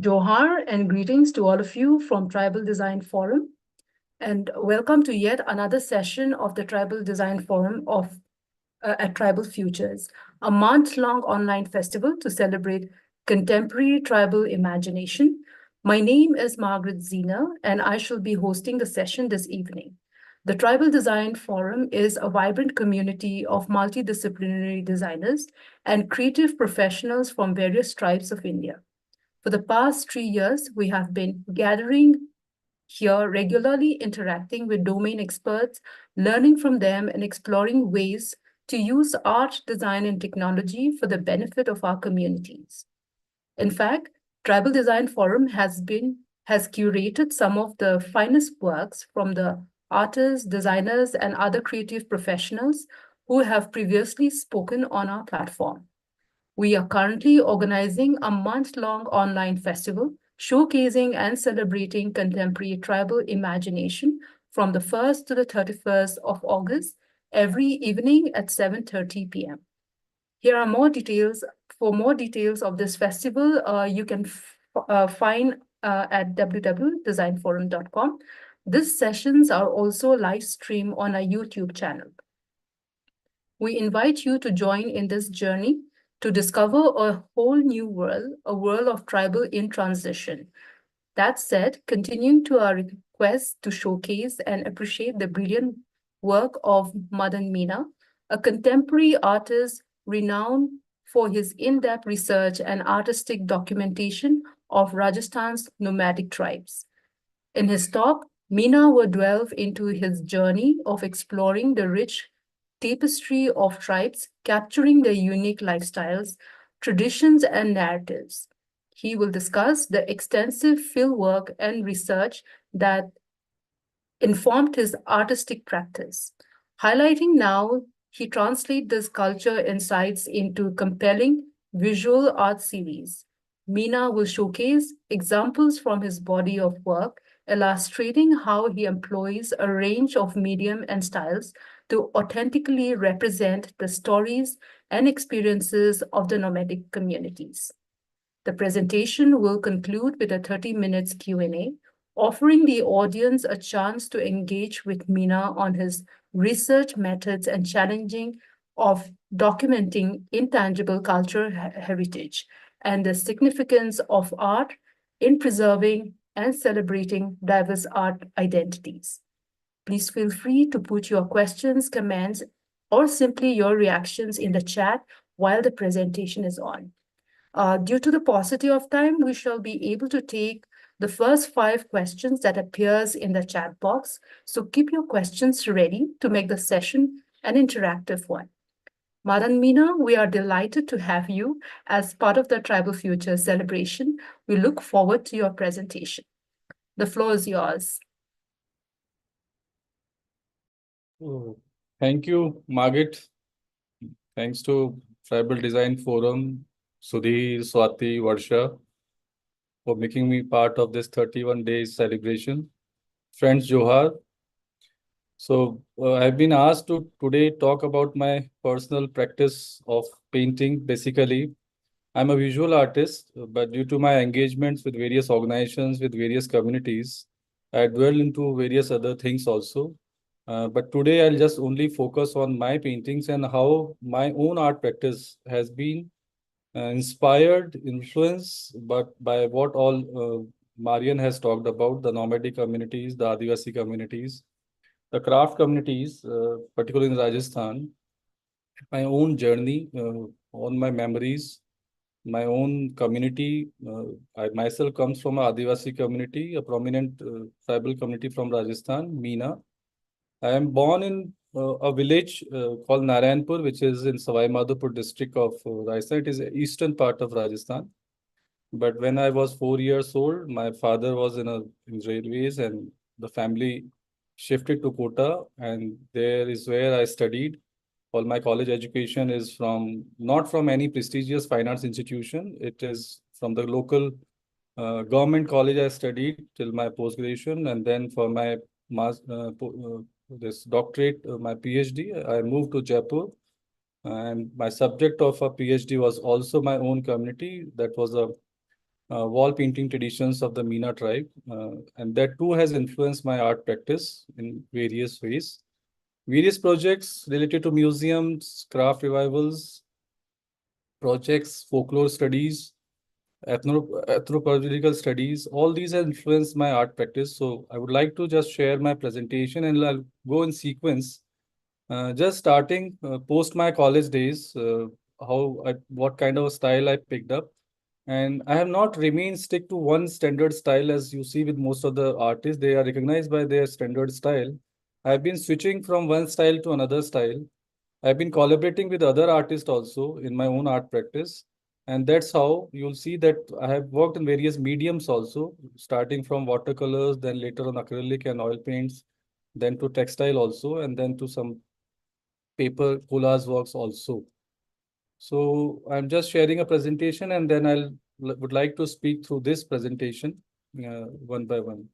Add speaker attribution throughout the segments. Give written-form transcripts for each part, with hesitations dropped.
Speaker 1: Johar and greetings to all of you from Tribal Design Forum. And welcome to yet another session of the Tribal Design Forum at Tribal Futures, a month-long online festival to celebrate contemporary tribal imagination. My name is Margaret Zena, and I shall be hosting the session this evening. The Tribal Design Forum is a vibrant community of multidisciplinary designers and creative professionals from various tribes of India. For the past 3 years, we have been gathering here regularly, interacting with domain experts, learning from them, and exploring ways to use art, design, and technology for the benefit of our communities. In fact, Tribal Design Forum has curated some of the finest works from the artists, designers, and other creative professionals who have previously spoken on our platform. We are currently organizing a month-long online festival showcasing and celebrating contemporary tribal imagination from the 1st to the 31st of August every evening at 7:30 p.m. Here are more details. For more details of this festival, you can find at www.designforum.com. These sessions are also live streamed on our YouTube channel. We invite you to join in this journey to discover a whole new world, a world of tribal in transition. That said, continuing to our request to showcase and appreciate the brilliant work of Madan Meena, a contemporary artist renowned for his in-depth research and artistic documentation of Rajasthan's nomadic tribes. In his talk, Meena will delve into his journey of exploring the rich tapestry of tribes, capturing their unique lifestyles, traditions, and narratives. He will discuss the extensive fieldwork and research that informed his artistic practice. Highlighting now, he translates this culture insights into compelling visual art series. Meena will showcase examples from his body of work, illustrating how he employs a range of medium and styles to authentically represent the stories and experiences of the nomadic communities. The presentation will conclude with a 30 minutes Q&A, offering the audience a chance to engage with Meena on his research methods and challenging of documenting intangible cultural heritage and the significance of art in preserving and celebrating diverse art identities. Please feel free to put your questions, comments, or simply your reactions in the chat while the presentation is on. Due to the paucity of time, we shall be able to take the first 5 questions that appears in the chat box. So keep your questions ready to make the session an interactive one. Madan Meena, we are delighted to have you as part of the Tribal Future celebration. We look forward to your presentation. The floor is yours.
Speaker 2: Thank you, Margaret. Thanks to Tribal Design Forum, Sudhir, Swati, Varsha, for making me part of this 31 days celebration. Friends Johar. So I've been asked to today talk about my personal practice of painting. Basically, I'm a visual artist, but due to my engagements with various organizations, with various communities, I dwell into various other things also. But today I'll just only focus on my paintings and how my own art practice has been inspired, influenced, but by what all Marian has talked about, the nomadic communities, the Adivasi communities, the craft communities, particularly in Rajasthan, my own journey, on my memories, my own community. I myself comes from a Adivasi community, a prominent tribal community from Rajasthan, Meena. I am born in a village called Narayanpur, which is in Savai Madhopur district of Rajasthan. It is the eastern part of Rajasthan. But when I was 4 years old, my father was in railways, and the family shifted to Kota, and there is where I studied. All my college education is from not from any prestigious fine arts institution. It is from the local government college I studied till my post graduation, and then for my this doctorate, my PhD, I moved to Jaipur, and my subject of a PhD was also my own community. That was a wall painting traditions of the Meena tribe. And that too has influenced my art practice in various ways. Various projects related to museums, craft revivals, projects, folklore studies, anthropological studies, all these have influenced my art practice. So I would like to just share my presentation and I'll go in sequence. Just starting post my college days, what kind of style I picked up. And I have not remained stick to one standard style as you see with most of the artists. They are recognized by their standard style. I've been switching from one style to another style. I've been collaborating with other artists also in my own art practice. And that's how you'll see that I have worked in various mediums also, starting from watercolors, then later on acrylic and oil paints, then to textile also, and then to some paper collage works also. So I'm just sharing a presentation and then would like to speak through this presentation one by one.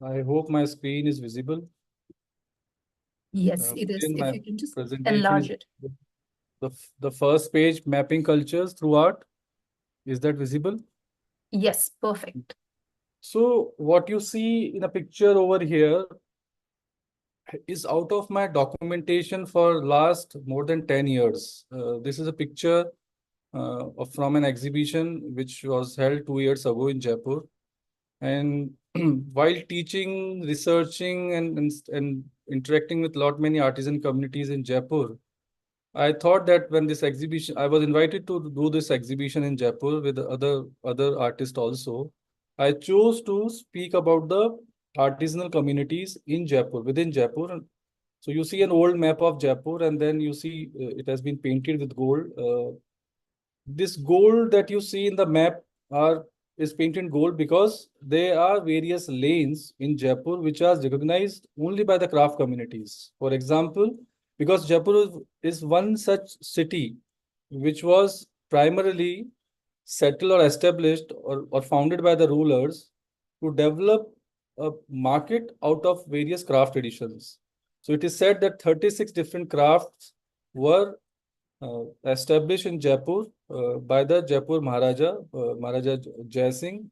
Speaker 2: I hope my screen is visible.
Speaker 1: Yes, it is.
Speaker 2: Within
Speaker 1: If
Speaker 2: my
Speaker 1: you can just
Speaker 2: presentation
Speaker 1: enlarge
Speaker 2: is
Speaker 1: it.
Speaker 2: the first page, mapping cultures through art. Is that visible?
Speaker 1: Yes, perfect.
Speaker 2: So what you see in a picture over here is out of my documentation for last more than 10 years. This is a picture from an exhibition which was held 2 years ago in Jaipur. And while teaching, researching, and interacting with lot many artisan communities in Jaipur, I thought that when this exhibition, I was invited to do this exhibition in Jaipur with other artists also. I chose to speak about the artisanal communities in Jaipur, within Jaipur. So you see an old map of Jaipur, and then you see it has been painted with gold. This gold that you see in the map are is painted gold because there are various lanes in Jaipur which are recognized only by the craft communities. For example, because Jaipur is one such city which was primarily settled or established or founded by the rulers to develop a market out of various craft traditions. So it is said that 36 different crafts were established in Jaipur by the Jaipur Maharaja, Maharaja Jai Singh.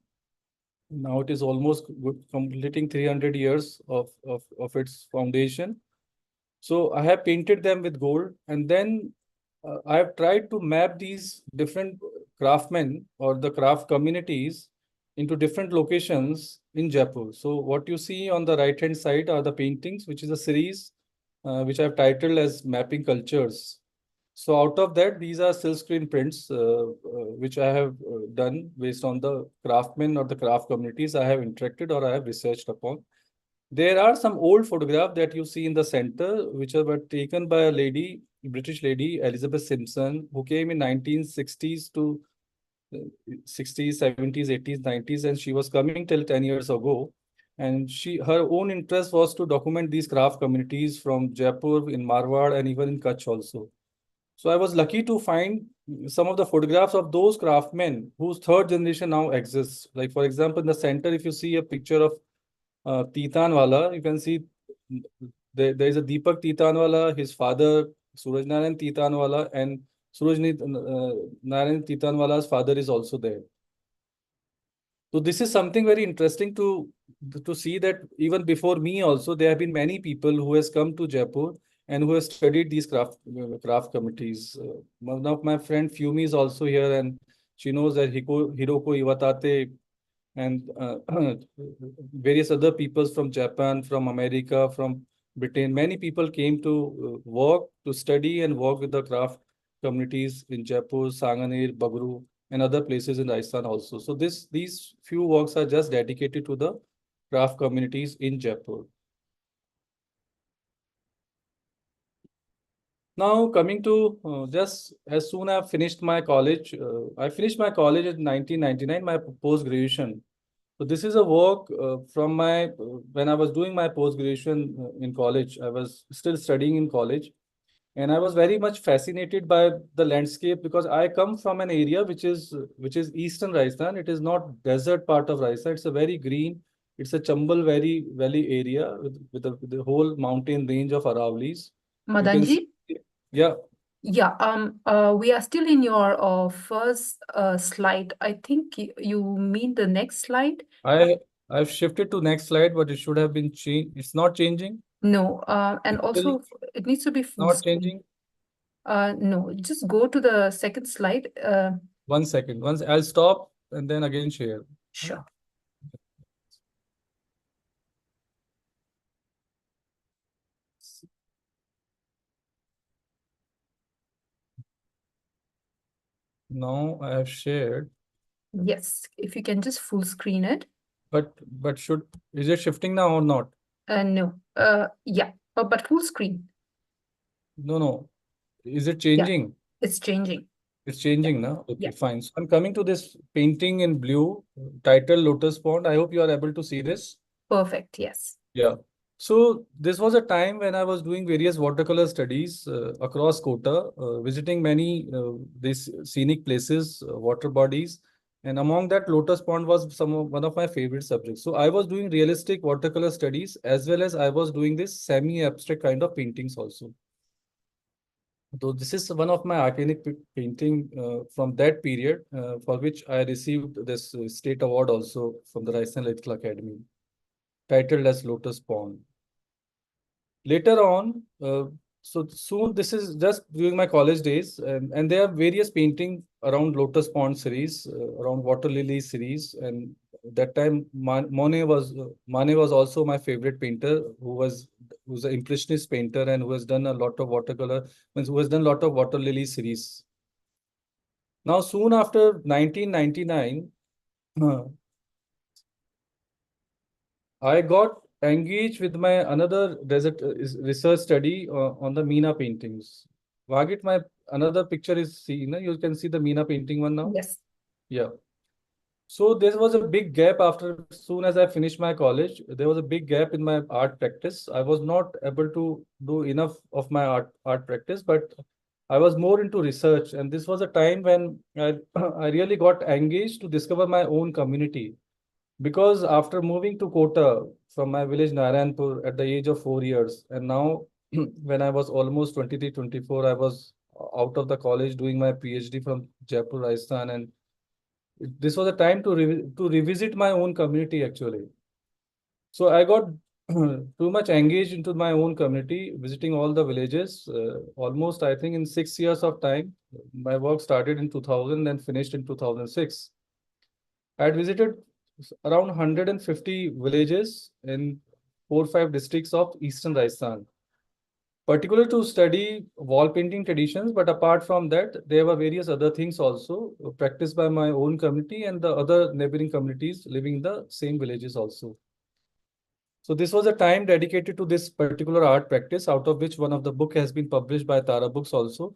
Speaker 2: Now it is almost completing 300 years of its foundation. So I have painted them with gold, and then I have tried to map these different craftsmen or the craft communities into different locations in Jaipur. So what you see on the right hand side are the paintings, which is a series which I have titled as Mapping Cultures. So out of that, these are silk screen prints, which I have done based on the craftsmen or the craft communities I have interacted or I have researched upon. There are some old photographs that you see in the center, which were taken by a lady, British lady, Elizabeth Simpson, who came in 1960s to 60s, 70s, 80s, 90s, and she was coming till 10 years ago. And her own interest was to document these craft communities from Jaipur, in Marwar, and even in Kutch also. So I was lucky to find some of the photographs of those craftsmen whose third generation now exists. Like for example, in the center, if you see a picture of Titanwala, you can see there is a Deepak Titanwala, his father Suraj Narayan Titanwala, and Narayan Titanwala's father is also there. So this is something very interesting to see that even before me also there have been many people who has come to Jaipur and who has studied these craft committees. One of my friend Fumi is also here and she knows that Hiroko Iwatate and various other peoples from Japan, from America, from Britain. Many people came to work, to study and work with the craft communities in Jaipur, Sanganer, Bagru, and other places in Rajasthan also. So these few works are just dedicated to the craft communities in Jaipur. Now coming to just as soon I finished my college, I finished my college in 1999, my post-graduation. So this is a work from when I was doing my post-graduation in college. I was still studying in college. And I was very much fascinated by the landscape because I come from an area which is eastern Rajasthan. It is not desert part of Rajasthan. It's a very green. It's a Chambal Valley area with the whole mountain range of Aravali's. You can see,
Speaker 1: Madanji?
Speaker 2: yeah.
Speaker 1: Yeah, we are still in your first slide. I think you mean the next slide.
Speaker 2: I've shifted to next slide, but it should have been changed. It's not changing.
Speaker 1: No, and
Speaker 2: It's still
Speaker 1: also it needs to be full
Speaker 2: not
Speaker 1: screen.
Speaker 2: changing.
Speaker 1: No, just go to the second slide.
Speaker 2: 1 second. Once I'll stop and then again share.
Speaker 1: Sure.
Speaker 2: Now I have shared,
Speaker 1: Yes, if you can just full screen it.
Speaker 2: but is it shifting now or not?
Speaker 1: No, yeah, but full screen.
Speaker 2: No, no. Is it
Speaker 1: Yeah,
Speaker 2: changing?
Speaker 1: it's changing.
Speaker 2: It's changing now.
Speaker 1: Yeah,
Speaker 2: Okay, fine. So I'm coming to this painting in blue, titled Lotus Pond. I hope you are able to see this.
Speaker 1: perfect. Yes.
Speaker 2: Yeah. So this was a time when I was doing various watercolor studies across Kota, visiting many these scenic places, water bodies, and among that, Lotus Pond was one of my favorite subjects. So I was doing realistic watercolor studies as well as I was doing this semi-abstract kind of paintings also. So this is one of my iconic painting from that period, for which I received this state award also from the Rajasthan Literature Academy, titled as Lotus Pond. Later on, so soon this is just during my college days, and there are various painting around Lotus Pond series, around Water Lily series, and that time Manet was also my favorite painter, who's an impressionist painter and who has done a lot of watercolor, means who has done a lot of Water Lily series. Now, soon after 1999, I got engaged with my another desert research study on the Meena paintings. Vagit, my another picture is seen. You can see the Meena painting one now.
Speaker 1: Yes.
Speaker 2: Yeah. So there was a big gap after soon as I finished my college. There was a big gap in my art practice. I was not able to do enough of my art practice, but I was more into research. And this was a time when I really got engaged to discover my own community. Because after moving to Kota from my village Narayanpur at the age of 4 years, and now when I was almost 23, 24, I was out of the college doing my PhD from Jaipur, Rajasthan, and this was a time to revisit my own community actually. So I got too much engaged into my own community, visiting all the villages. Almost, I think, in 6 years of time, my work started in 2000 and finished in 2006. I had visited around 150 villages in 4 or 5 districts of eastern Rajasthan, particular to study wall painting traditions. But apart from that, there were various other things also practiced by my own community and the other neighboring communities living in the same villages also. So this was a time dedicated to this particular art practice, out of which one of the book has been published by Tara Books also.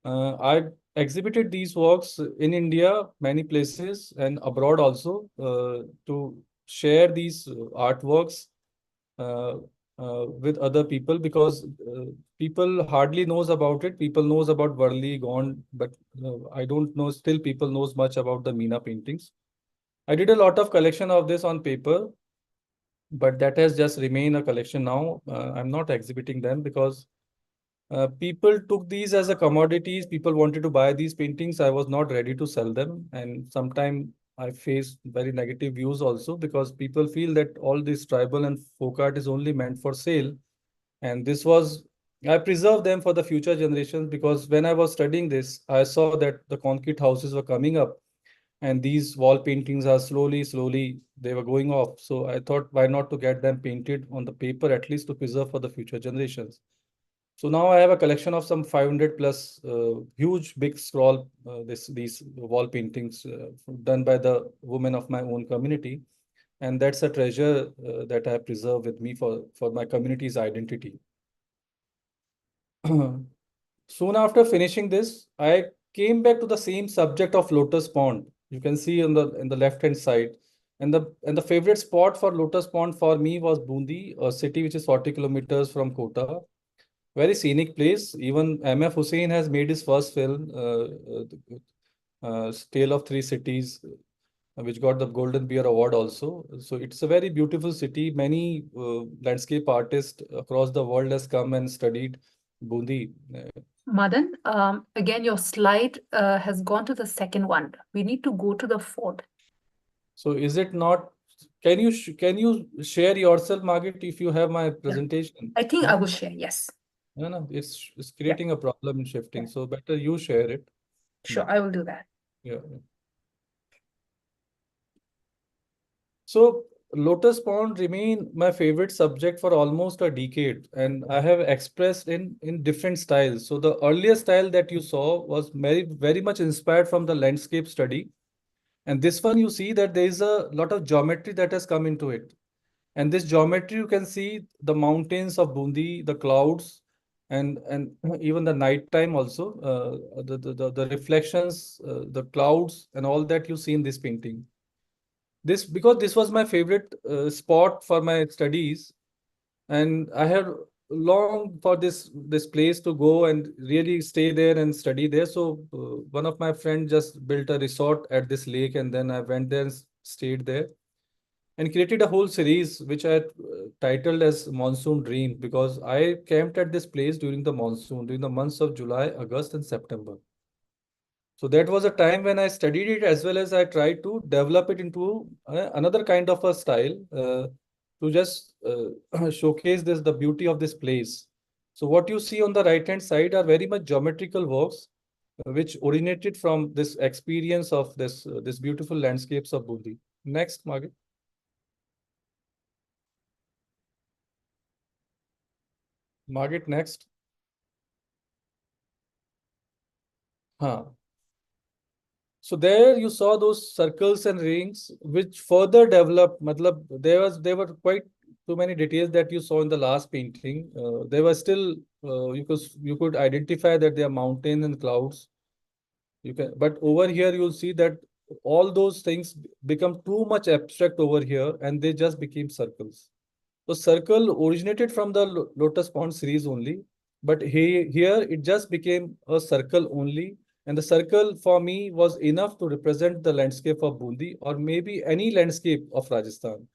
Speaker 2: I exhibited these works in India, many places, and abroad also, to share these artworks uh, with other people, because people hardly knows about it. People knows about Varli, Gond, but I don't know. Still, people knows much about the Meena paintings. I did a lot of collection of this on paper, but that has just remained a collection now. I'm not exhibiting them because people took these as a commodities. People wanted to buy these paintings. I was not ready to sell them. And sometimes I face very negative views also, because people feel that all this tribal and folk art is only meant for sale. And I preserved them for the future generations, because when I was studying this, I saw that the concrete houses were coming up and these wall paintings are slowly, they were going off. So I thought, why not to get them painted on the paper, at least to preserve for the future generations. So now I have a collection of some 500 plus huge big scroll these wall paintings done by the women of my own community, and that's a treasure that I preserve with me for my community's identity. Soon after finishing this, I came back to the same subject of Lotus Pond. You can see on the left hand side, and the favorite spot for Lotus Pond for me was Bundi, a city which is 40 kilometers from Kota. Very scenic place. Even M.F. Hussain has made his first film, Tale of Three Cities, which got the Golden Bear Award also. So it's a very beautiful city. Many landscape artists across the world has come and studied Bundi.
Speaker 1: Madan, again, your slide has gone to the second one. We need to go to the fourth.
Speaker 2: So is it not? Can you share yourself, Margaret, if you have my presentation?
Speaker 1: I think I
Speaker 2: No,
Speaker 1: will share. Yes.
Speaker 2: no, it's
Speaker 1: Yeah.
Speaker 2: creating a problem in shifting.
Speaker 1: Yeah.
Speaker 2: So better you share it.
Speaker 1: Sure, I will do that.
Speaker 2: Yeah. So Lotus Pond remain my favorite subject for almost a decade, and I have expressed in different styles. So the earlier style that you saw was very much inspired from the landscape study, and this one you see that there is a lot of geometry that has come into it. And this geometry you can see the mountains of Bundi, the clouds, and even the night time also, the reflections, the clouds, and all that you see in this painting. This because this was my favorite spot for my studies, and I had longed for this place to go and really stay there and study there. So one of my friends just built a resort at this lake, and then I went there and stayed there and created a whole series which I titled as Monsoon Dream, because I camped at this place during the monsoon, during the months of July, August, and September. So that was a time when I studied it, as well as I tried to develop it into another kind of a style, to just showcase the beauty of this place. So what you see on the right hand side are very much geometrical works, which originated from this experience of this beautiful landscapes of Bundi. Next, Margaret. Margaret, next. Huh. So there you saw those circles and rings, which further developed. Matlab, there were quite too many details that you saw in the last painting. There were still you could identify that they are mountains and clouds. You can, but over here you'll see that all those things become too much abstract over here, and they just became circles. So circle originated from the Lotus Pond series only, but here it just became a circle only. And the circle for me was enough to represent the landscape of Bundi, or maybe any landscape of Rajasthan.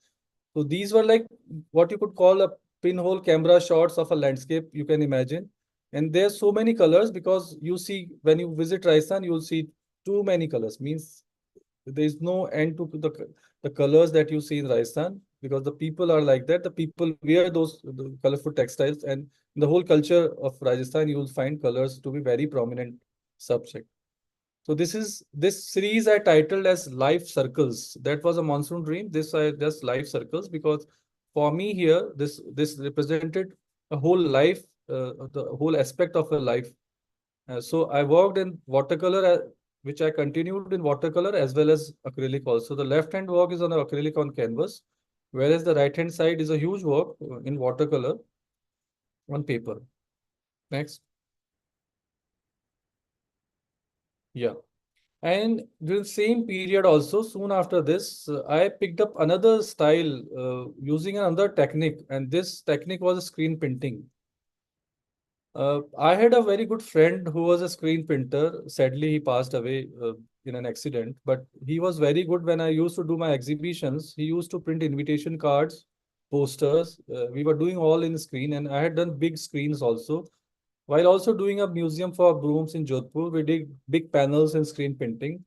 Speaker 2: So these were like what you could call a pinhole camera shots of a landscape you can imagine. And there's so many colors, because you see when you visit Rajasthan, you'll see too many colors. Means there is no end to the colors that you see in Rajasthan, because the people are like that. The people wear those the colorful textiles, and in the whole culture of Rajasthan, you will find colors to be very prominent subject. So this series I titled as Life Circles. That was a monsoon dream. This I just life circles, because for me here this represented a whole life, the whole aspect of a life. So I worked in watercolor, which I continued in watercolor as well as acrylic also. The left hand work is on acrylic on canvas, whereas the right hand side is a huge work in watercolor on paper. Next. Yeah. And during the same period also, soon after this, I picked up another style using another technique, and this technique was screen printing. I had a very good friend who was a screen printer. Sadly, he passed away in an accident, but he was very good when I used to do my exhibitions. He used to print invitation cards, posters. We were doing all in screen, and I had done big screens also. While also doing a museum for brooms in Jodhpur, we did big panels and screen printing.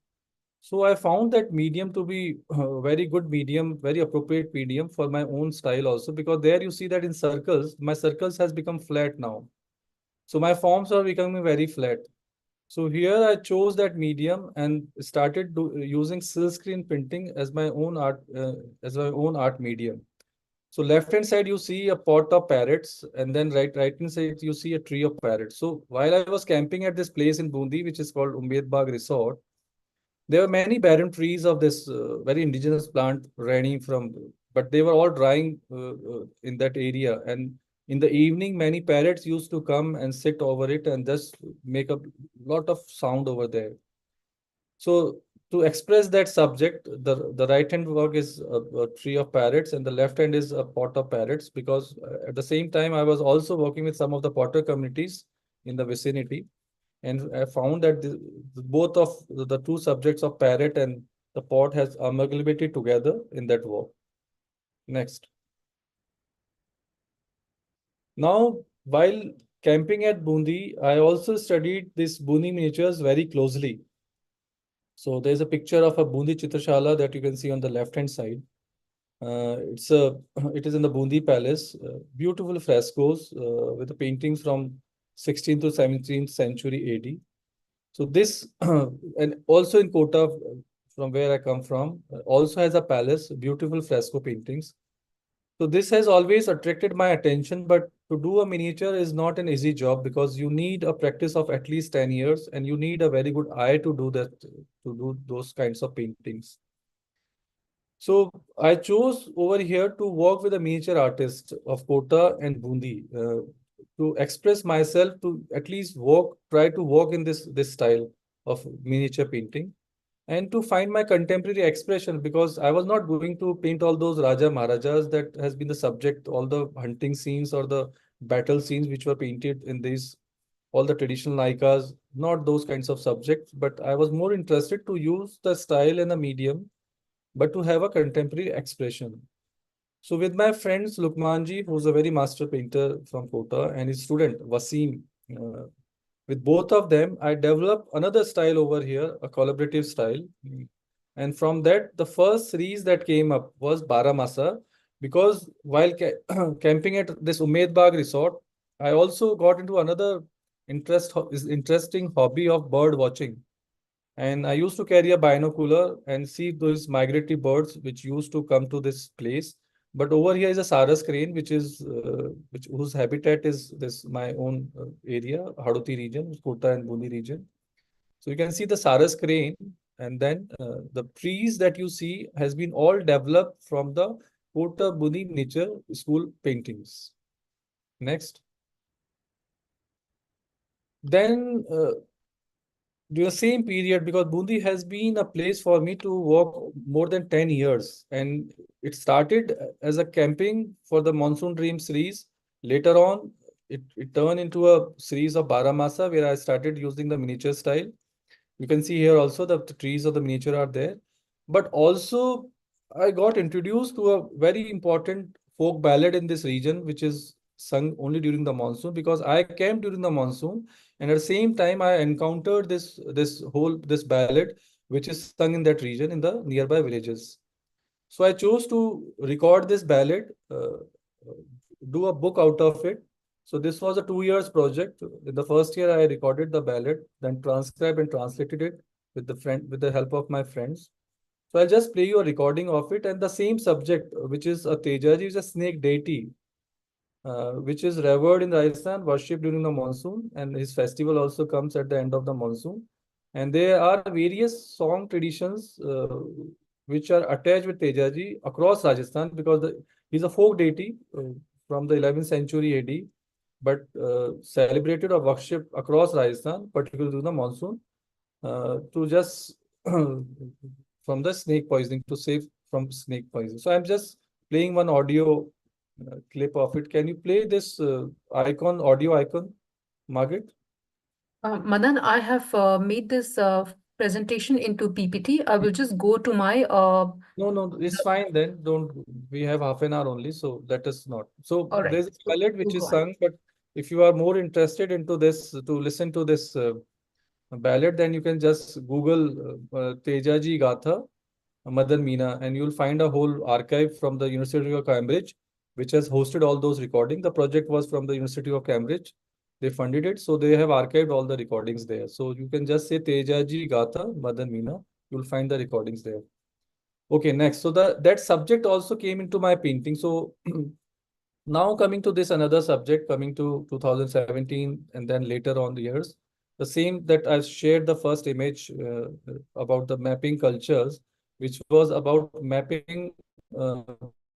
Speaker 2: So I found that medium to be a very good medium, very appropriate medium for my own style also, because there you see that in circles, my circles has become flat now. So my forms are becoming very flat. So here I chose that medium and started using silk screen printing as my own art medium. So left hand side you see a pot of parrots, and then right hand side you see a tree of parrots. So while I was camping at this place in Bundi, which is called Umbed Bagh Resort, there were many barren trees of this very indigenous plant raining from, but they were all drying in that area. And in the evening, many parrots used to come and sit over it and just make a lot of sound over there. So to express that subject, the right hand work is a tree of parrots and the left hand is a pot of parrots, because at the same time I was also working with some of the potter communities in the vicinity, and I found that both of the two subjects of parrot and the pot has amalgamated together in that work. Next. Now, while camping at Bundi, I also studied these Bundi miniatures very closely. So there's a picture of a Bundi Chitrashala that you can see on the left-hand side. It is in the Bundi Palace. Beautiful frescoes with the paintings from 16th to 17th century AD. So this, and also in Kota, from where I come from, also has a palace, beautiful fresco paintings. So this has always attracted my attention, but to do a miniature is not an easy job because you need a practice of at least 10 years and you need a very good eye to do that, to do those kinds of paintings. So I chose over here to work with a miniature artist of Kota and Bundi to express myself, to at least try to work in this style of miniature painting and to find my contemporary expression, because I was not going to paint all those Raja Maharajas that has been the subject, all the hunting scenes or the battle scenes which were painted in these, all the traditional Naikas, not those kinds of subjects, but I was more interested to use the style and the medium, but to have a contemporary expression. So with my friends Lukmanji, who's a very master painter from Kota, and his student Wasim, uh, with both of them, I developed another style over here, a collaborative style. And from that, the first series that came up was Baramasa, because while camping at this Umaid Bagh resort, I also got into another interesting hobby of bird watching. And I used to carry a binocular and see those migratory birds which used to come to this place. But over here is a Saras crane, which whose habitat is this my own area, Hadoti region, Kota and Bundi region. So you can see the Saras crane, and then the trees that you see has been all developed from the Kota Bundi Nature School paintings. Next. Then during the same period, because Bundi has been a place for me to walk more than 10 years. And it started as a camping for the Monsoon Dream series. Later on, it turned into a series of Baramasa where I started using the miniature style. You can see here also the trees of the miniature are there. But also, I got introduced to a very important folk ballad in this region, which is sung only during the monsoon, because I came during the monsoon, and at the same time I encountered this ballad which is sung in that region in the nearby villages. So I chose to record this ballad, do a book out of it. So this was a 2 years project. In the first year, I recorded the ballad, then transcribed and translated it with the help of my friends. So I'll just play you a recording of it, and the same subject, which is a Tejaji, is a snake deity, which is revered in Rajasthan, worshipped during the monsoon, and his festival also comes at the end of the monsoon. And there are various song traditions which are attached with Tejaji across Rajasthan, because he's a folk deity from the 11th century AD, but celebrated or worshipped across Rajasthan, particularly during the monsoon, to just from the snake poisoning, to save from snake poisoning. So I'm just playing one audio clip of it. Can you play this audio icon, Margaret?
Speaker 1: Madan, I have made this presentation into PPT. I will just go to my
Speaker 2: No, it's fine then. Don't, we have half an hour only, so let us not. So
Speaker 1: all right.
Speaker 2: there's a
Speaker 1: So
Speaker 2: ballad which
Speaker 1: we'll
Speaker 2: is
Speaker 1: go ahead.
Speaker 2: sung, but if you are more interested into this, to listen to this ballad, then you can just Google Tejaji Gatha Madan Meena, and you'll find a whole archive from the University of Cambridge, which has hosted all those recordings. The project was from the University of Cambridge. They funded it, so they have archived all the recordings there. So you can just say Tejaji Gatha Madan Meena. You'll find the recordings there. Okay, next. So that subject also came into my painting. So now coming to this another subject, coming to 2017 and then later on the years, the same that I shared the first image about the mapping cultures, which was about mapping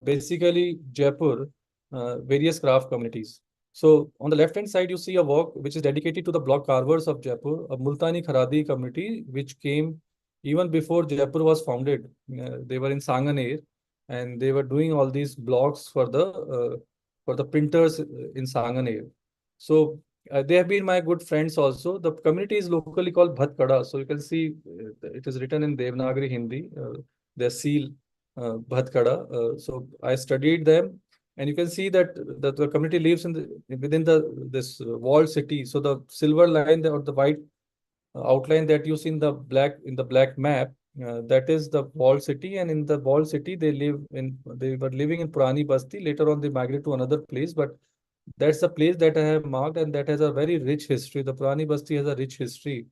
Speaker 2: basically Jaipur, various craft communities. So on the left hand side, you see a walk which is dedicated to the block carvers of Jaipur, a Multani Kharadi community, which came even before Jaipur was founded. They were in Sanganer, and they were doing all these blocks for the printers in Sanganer. So they have been my good friends also. The community is locally called Bhatkada. So you can see it is written in Devanagari Hindi, their seal, Bhatkada. So I studied them, and you can see that the community lives within this walled city. So the silver line or the white outline that you see in the black map, that is the walled city, and in the walled city they were living in Purani Basti. Later on they migrated to another place, but that's the place that I have marked, and that has a very rich history. The Purani Basti has a rich history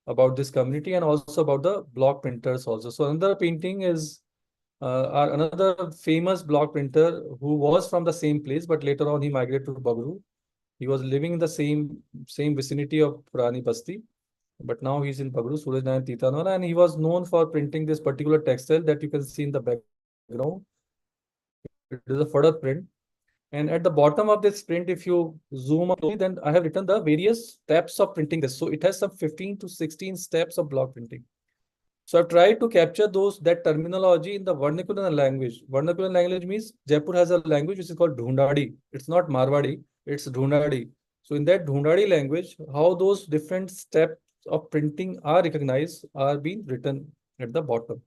Speaker 2: about this community and also about the block printers also. So another painting is another famous block printer who was from the same place, but later on he migrated to Bagru. He was living in the same vicinity of Purani Basti, but now he's in Bagru, Suraj Nayan Titanwala, and he was known for printing this particular textile that you can see in the background. It is a Fadar print. And at the bottom of this print, if you zoom up closely, then I have written the various steps of printing this. So it has some 15 to 16 steps of block printing. So I've tried to capture that terminology in the vernacular language. Vernacular language means Jaipur has a language which is called Dhundadi. It's not Marwadi, it's Dhundadi. So in that Dhundadi language, how those different steps of printing are recognized are being written at the bottom.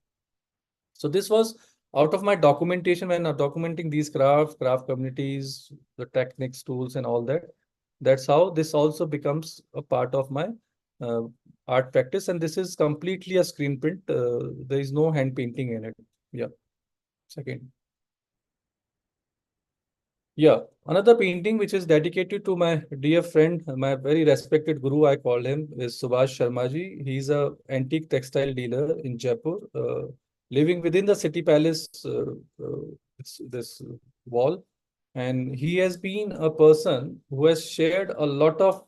Speaker 2: So this was out of my documentation when I'm documenting these craft communities, the techniques, tools, and all that. That's how this also becomes a part of my uh, art practice. And this is completely a screen print. There is no hand painting in it. Yeah. Second. Yeah. Another painting which is dedicated to my dear friend, my very respected guru, I call him, is Subhash Sharma ji. He's a antique textile dealer in Jaipur, living within the city palace, this wall. And he has been a person who has shared a lot of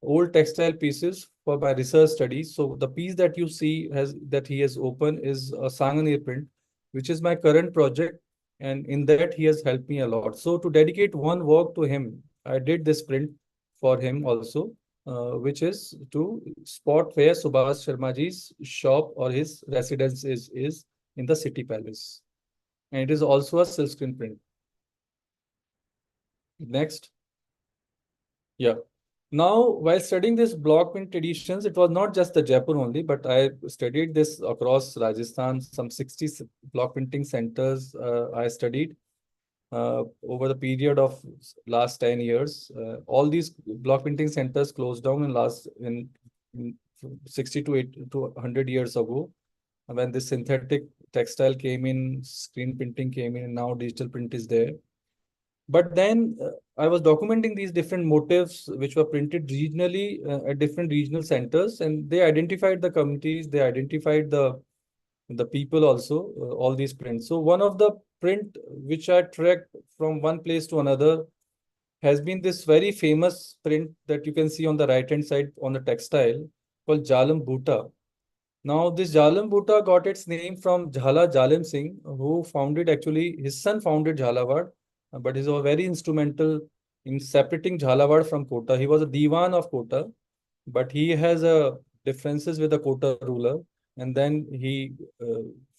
Speaker 2: old textile pieces for my research studies. So the piece that you see that he has opened is a Sanganer print, which is my current project, and in that he has helped me a lot. So to dedicate one work to him, I did this print for him also, which is to spot where Subhash Sharmaji's shop or his residence is in the city palace. And it is also a silkscreen print. Next. Yeah. Now, while studying this block print traditions, it was not just the Jaipur only, but I studied this across Rajasthan, some 60 block printing centers I studied over the period of last 10 years. All these block printing centers closed down in 60 to 80 to 100 years ago, when this synthetic textile came in, screen printing came in, and now digital print is there. But then I was documenting these different motifs which were printed regionally at different regional centers, and they identified the communities, they identified the people also, all these prints. So one of the print which I tracked from one place to another has been this very famous print that you can see on the right hand side on the textile called Jalam Bhuta. Now this Jalam Bhuta got its name from Jhala Jalim Singh, who founded, actually his son founded Jhalawad, but he's a very instrumental in separating Jhalawad from Kota. He was a Diwan of Kota, but he has differences with the Kota ruler, and then he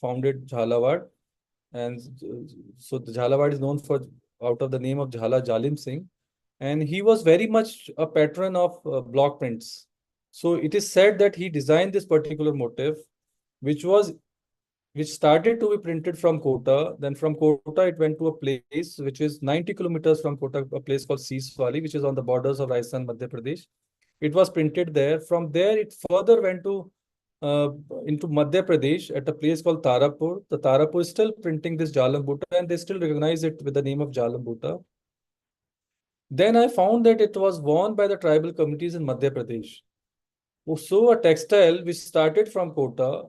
Speaker 2: founded Jhalawad, and so the Jhalawad is known for out of the name of Jhala Jalim Singh, and he was very much a patron of block prints. So it is said that he designed this particular motif, which started to be printed from Kota. Then from Kota, it went to a place which is 90 kilometers from Kota, a place called Siswali, which is on the borders of Rajasthan, Madhya Pradesh. It was printed there. From there, it further went to into Madhya Pradesh at a place called Tarapur. The Tarapur is still printing this Jalam Bhuta, and they still recognize it with the name of Jalam Bhuta. Then I found that it was worn by the tribal communities in Madhya Pradesh. So a textile which started from Kota,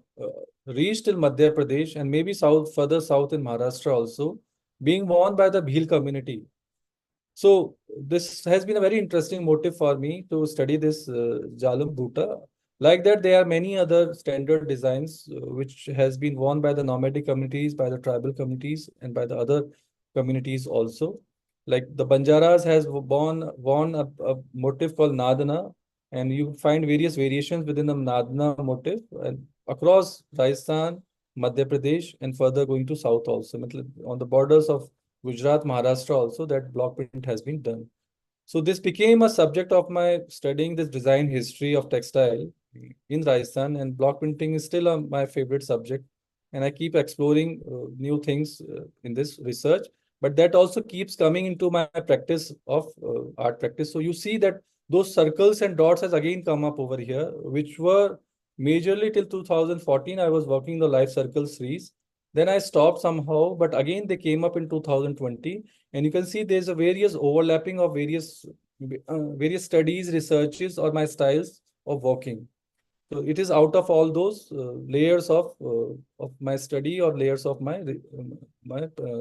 Speaker 2: reached till Madhya Pradesh and maybe further south in Maharashtra also, being worn by the Bhil community. So this has been a very interesting motive for me to study this Jalam Bhuta. Like that, there are many other standard designs which has been worn by the nomadic communities, by the tribal communities, and by the other communities also. Like the Banjaras has worn a motif called Nadana, And you find various variations within the Nadna motif and across Rajasthan, Madhya Pradesh, and further going to south also. On the borders of Gujarat, Maharashtra also, that block print has been done. So this became a subject of my studying this design history of textile in Rajasthan, and block printing is still my favorite subject. And I keep exploring new things in this research, but that also keeps coming into my practice of art practice. So you see that those circles and dots has again come up over here, which were majorly till 2014. I was working the life circle series. Then I stopped somehow, but again they came up in 2020, and you can see there's a various overlapping of various studies, researches, or my styles of working. So it is out of all those layers of my study or layers of my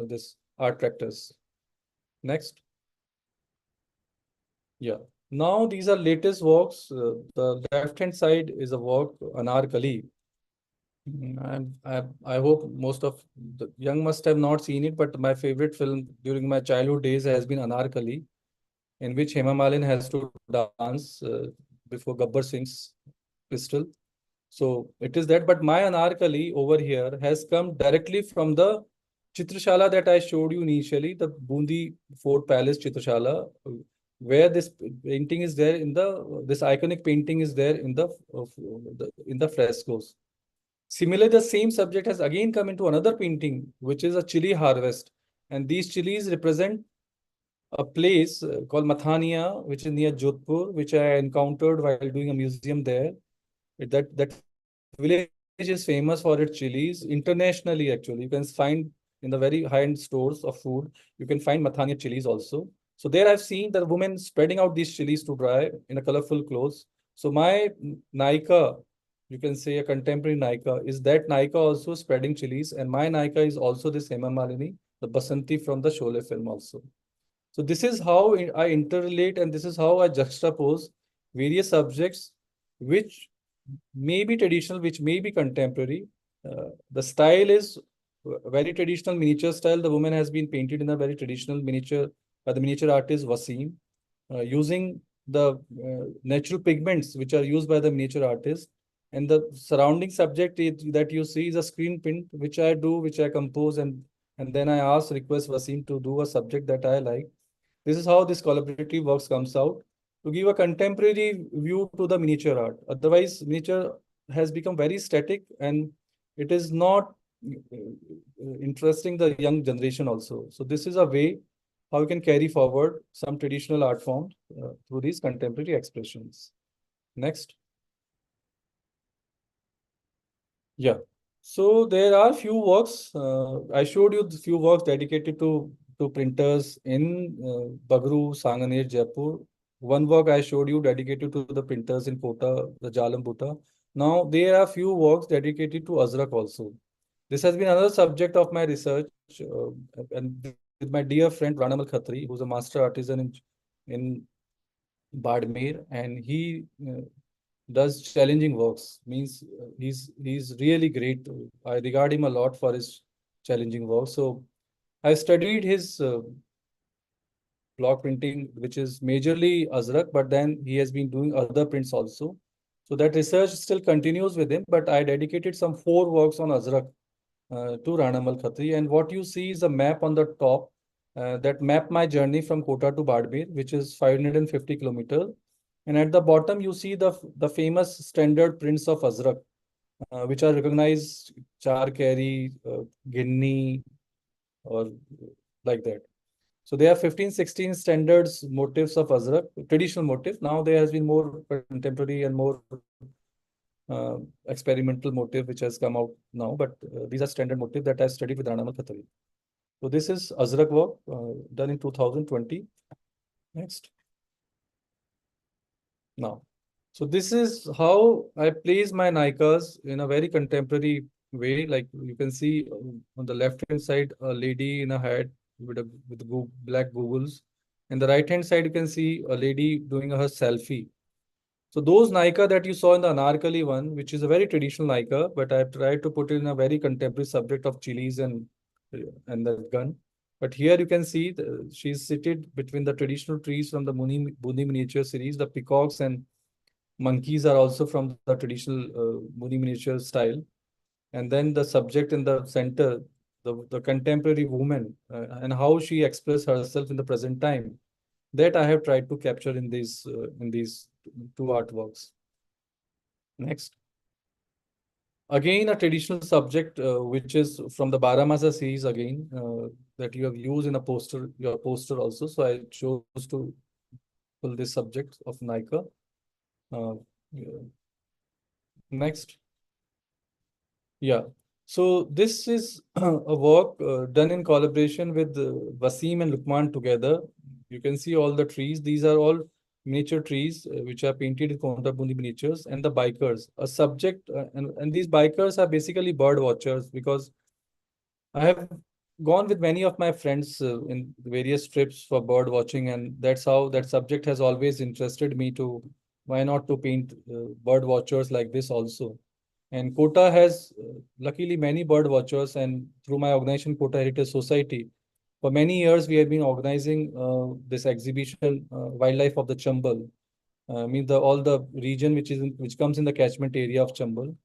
Speaker 2: this art practice. Next. Yeah. Now these are latest works. The left-hand side is a work, Anarkali. I hope most of the young must have not seen it, but my favorite film during my childhood days has been Anarkali, in which Hema Malini has to dance before Gabbar Singh's pistol. So it is that, but my Anarkali over here has come directly from the Chitrashala that I showed you initially, the Bundi Fort Palace Chitrashala, where this painting is there this iconic painting is there in the frescoes. Similarly, the same subject has again come into another painting, which is a chili harvest. And these chilies represent a place called Mathania, which is near Jodhpur, which I encountered while doing a museum there. That village is famous for its chilies internationally, actually. You can find in the very high-end stores of food, you can find Mathania chilies also. So there I've seen the women spreading out these chilies to dry in a colorful clothes. So my Nika, you can say a contemporary Nika, is that Nika also spreading chilies, and my Nika is also this Hema Malini, the Basanti from the Sholay film also. So this is how I interrelate, and this is how I juxtapose various subjects which may be traditional, which may be contemporary. The style is very traditional miniature style. The woman has been painted in a very traditional miniature by the miniature artist Wasim, using the natural pigments which are used by the miniature artist. And the surrounding subject that you see is a screen print, which I do, which I compose, and then I request Wasim to do a subject that I like. This is how this collaborative works comes out to give a contemporary view to the miniature art. Otherwise, miniature has become very static, and it is not interesting the young generation also. So this is a way how we can carry forward some traditional art forms through these contemporary expressions. Next. Yeah. So there are few works. I showed you the few works dedicated to printers in Bagru, Sanganer, Jaipur. One work I showed you dedicated to the printers in Kota, the Jalam Bhuta. Now there are few works dedicated to Azrak also. This has been another subject of my research, and with my dear friend Ranamal Khatri, who's a master artisan in Badmer, and he does challenging works. Means he's really great. I regard him a lot for his challenging work. So I studied his block printing, which is majorly Azrak, but then he has been doing other prints also. So that research still continues with him, but I dedicated some 4 works on Azrak to Ranamal Khatri. And what you see is a map on the top that map my journey from Kota to Badmer, which is 550 kilometers. And at the bottom, you see the famous standard prints of Azrak, which are recognized Charkari, Ginni, or like that. So there are 15, 16 standards motifs of Azrak, traditional motif. Now there has been more contemporary and more experimental motif which has come out now, but these are standard motifs that I studied with Ranamal Khatri. So this is Azrak work done in 2020. Next. Now, so this is how I place my Nikas in a very contemporary way. Like you can see on the left hand side, a lady in a hat with black goggles. And the right hand side, you can see a lady doing her selfie. So those Nika that you saw in the Anarkali one, which is a very traditional Nika, but I've tried to put it in a very contemporary subject of chilies and the gun. But here you can see she's seated between the traditional trees from the Bundi miniature series, the peacocks and monkeys are also from the traditional Muni miniature style. And then the subject in the center, the contemporary woman, and how she expressed herself in the present time. That I have tried to capture in these two artworks. Next. Again, a traditional subject, which is from the Baramasa series again, that you have used in a poster, your poster also. So I chose to pull this subject of Nika. Yeah. Next. Yeah. So this is a work done in collaboration with Wasim and Lukman together. You can see all the trees. These are all miniature trees which are painted in Kontabundi miniatures, and the bikers. A subject, and these bikers are basically bird watchers, because I have gone with many of my friends in various trips for bird watching, and that's how that subject has always interested me to why not to paint bird watchers like this also. And Kota has luckily many bird watchers, and through my organization, Kota Heritage Society, for many years we have been organizing this exhibition, Wildlife of the Chambal. Means all the region which comes in the catchment area of Chambal.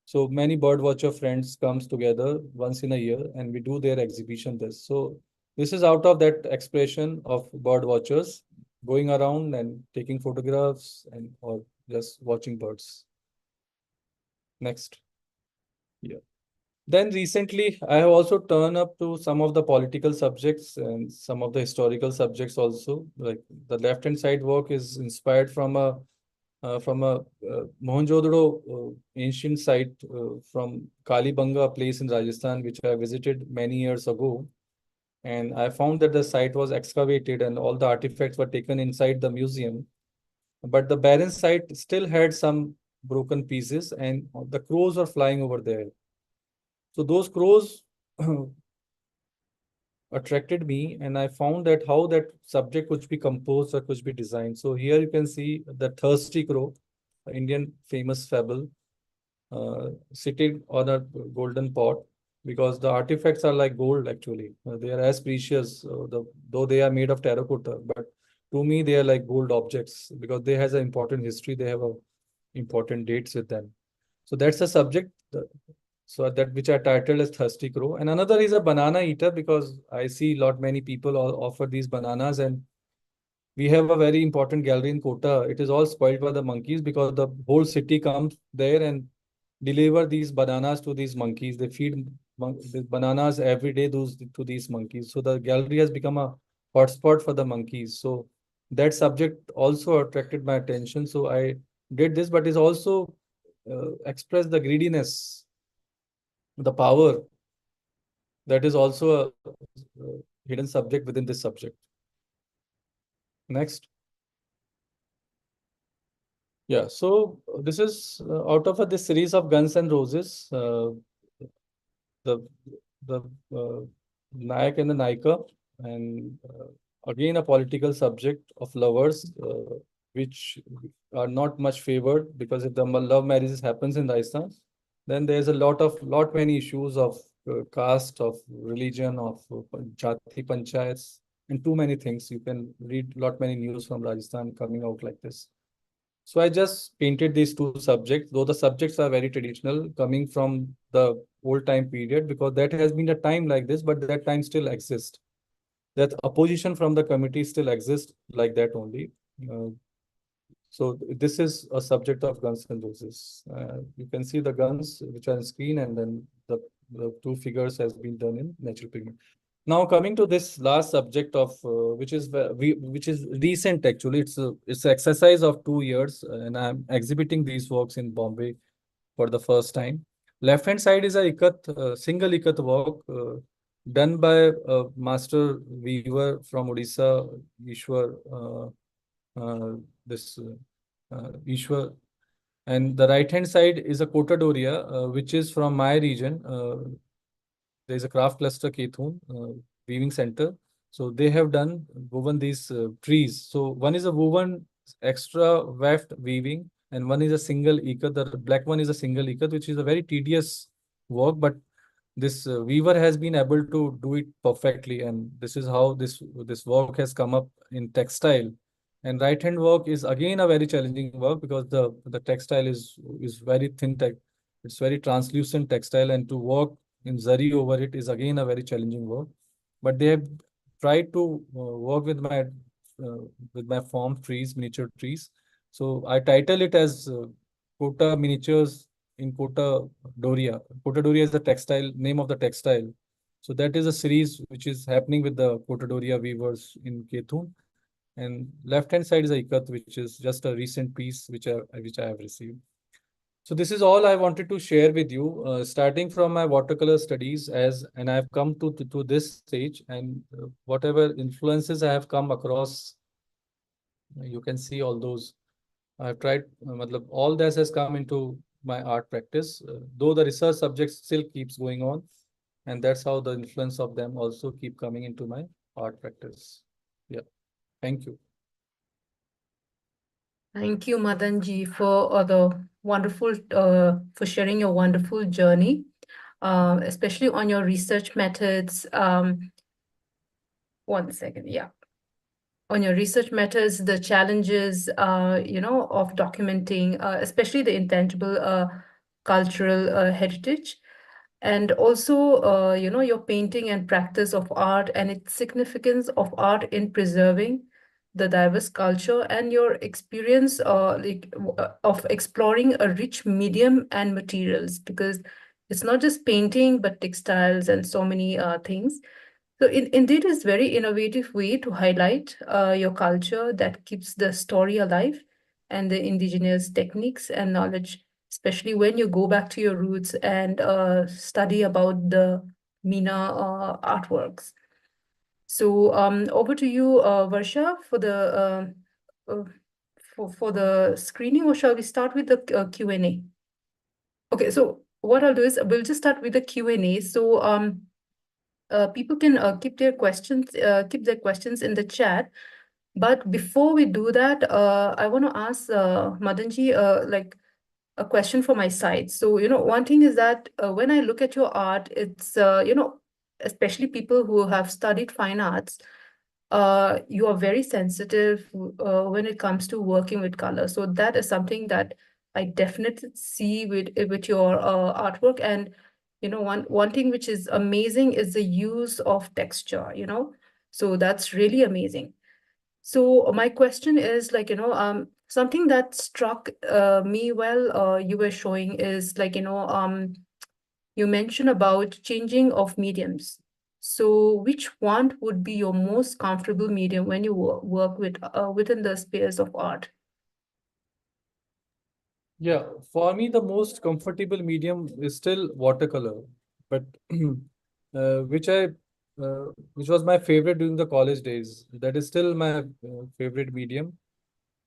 Speaker 2: So many bird watcher friends comes together once in a year, and we do their exhibition this. So this is out of that expression of bird watchers going around and taking photographs and or just watching birds. Next. Yeah. Then recently, I have also turned up to some of the political subjects and some of the historical subjects also. Like the left-hand side work is inspired from a Mohenjo-daro ancient site from Kalibanga, a place in Rajasthan, which I visited many years ago. And I found that the site was excavated and all the artifacts were taken inside the museum. But the barren site still had some broken pieces, and the crows were flying over there. So those crows attracted me, and I found that how that subject could be composed or could be designed. So here you can see the thirsty crow, Indian famous fable, sitting on a golden pot, because the artifacts are like gold actually. They are as precious, though they are made of terracotta, but to me they are like gold objects because they has an important history. They have a important dates with them. So that's the subject. So that which I titled as Thirsty Crow. And another is a banana eater, because I see lot many people all offer these bananas, and we have a very important gallery in Kota. It is all spoiled by the monkeys because the whole city comes there and deliver these bananas to these monkeys. They feed the bananas every day to these monkeys. So the gallery has become a hotspot for the monkeys. So that subject also attracted my attention. So I did this, but it's also expressed the greediness, the power that is also a hidden subject within this subject. Next. Yeah, so this is out of this series of Guns and Roses, the the Nayak and the Naika, and again a political subject of lovers, which are not much favored, because if the love marriages happens in Rajasthan, then there's a lot many issues of caste, of religion, of jati panchayats, and too many things. You can read lot many news from Rajasthan coming out like this. So I just painted these two subjects, though the subjects are very traditional, coming from the old time period, because that has been a time like this, but that time still exists. That opposition from the committee still exists like that only. Uh, so this is a subject of Guns and Roses. You can see the guns which are on screen, and then the two figures has been done in natural pigment. Now coming to this last subject of which is recent actually. It's an exercise of 2 years, and I'm exhibiting these works in Bombay for the first time. Left hand side is a single ikat work done by a master weaver from Odisha, Ishwar. This Ishwar. And the right hand side is a Kota Doria, which is from my region. There is a craft cluster Kethun weaving center. So they have woven these trees. So one is a woven extra weft weaving, and one is a single ikat. The black one is a single ikat, which is a very tedious work, but this weaver has been able to do it perfectly, and this is how this work has come up in textile. And right hand work is again a very challenging work because the textile is very thin tech. It's very translucent textile, and to work in zari over it is again a very challenging work. But they have tried to work with my form trees, miniature trees. So I title it as Kota Miniatures in Kota Doria. Kota Doria is the textile name of the textile. So that is a series which is happening with the Kota Doria weavers in Ketun. And left hand side is a ikat, which is just a recent piece which I have received. So this is all I wanted to share with you, starting from my watercolor studies and I've come to this stage, and whatever influences I have come across, you can see all those. I've tried, all this has come into my art practice, though the research subject still keeps going on, and that's how the influence of them also keep coming into my art practice. Yeah, thank you.
Speaker 1: Thank you, Madanji, for for sharing your wonderful journey, especially on your research methods. One second, yeah. On your research methods, the challenges, of documenting, especially the intangible cultural heritage, and also, your painting and practice of art and its significance of art in preserving the diverse culture, and your experience of exploring a rich medium and materials, because it's not just painting, but textiles and so many things. So indeed, it's very innovative way to highlight your culture that keeps the story alive, and the indigenous techniques and knowledge, especially when you go back to your roots and study about the Mina artworks. So over to you, Varsha, for uh, for the screening, or shall we start with the Q&A? Okay, so what I'll do is we'll just start with the Q&A. So people can keep their questions in the chat. But before we do that, I want to ask Madanji like a question from my side. So, one thing is that when I look at your art, it's, especially people who have studied fine arts, you are very sensitive when it comes to working with color. So that is something that I definitely see with your artwork. And, one thing which is amazing is the use of texture. So that's really amazing. So my question is like, something that struck me while you were showing is like, you mentioned about changing of mediums. So which one would be your most comfortable medium when you work with within the space of art?
Speaker 2: Yeah, for me, the most comfortable medium is still watercolor, but which which was my favorite during the college days. That is still my favorite medium,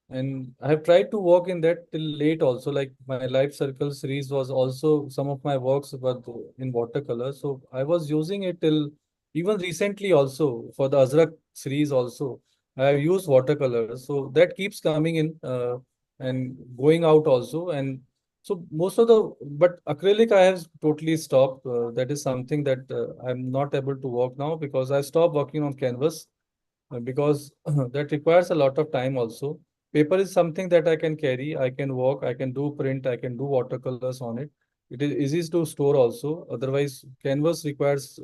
Speaker 2: and I have tried to work in that till late also. Like my Life Circle series was also some of my works were in watercolor, so I was using it till even recently also for the Azrak series also. I have used watercolor, so that keeps coming in. And going out also. And so most of the, but acrylic I have totally stopped. That is something that I'm not able to work now because I stopped working on canvas because that requires a lot of time also. Paper is something that I can carry, I can work, I can do print, I can do watercolors on it. It is easy to store also. Otherwise, canvas requires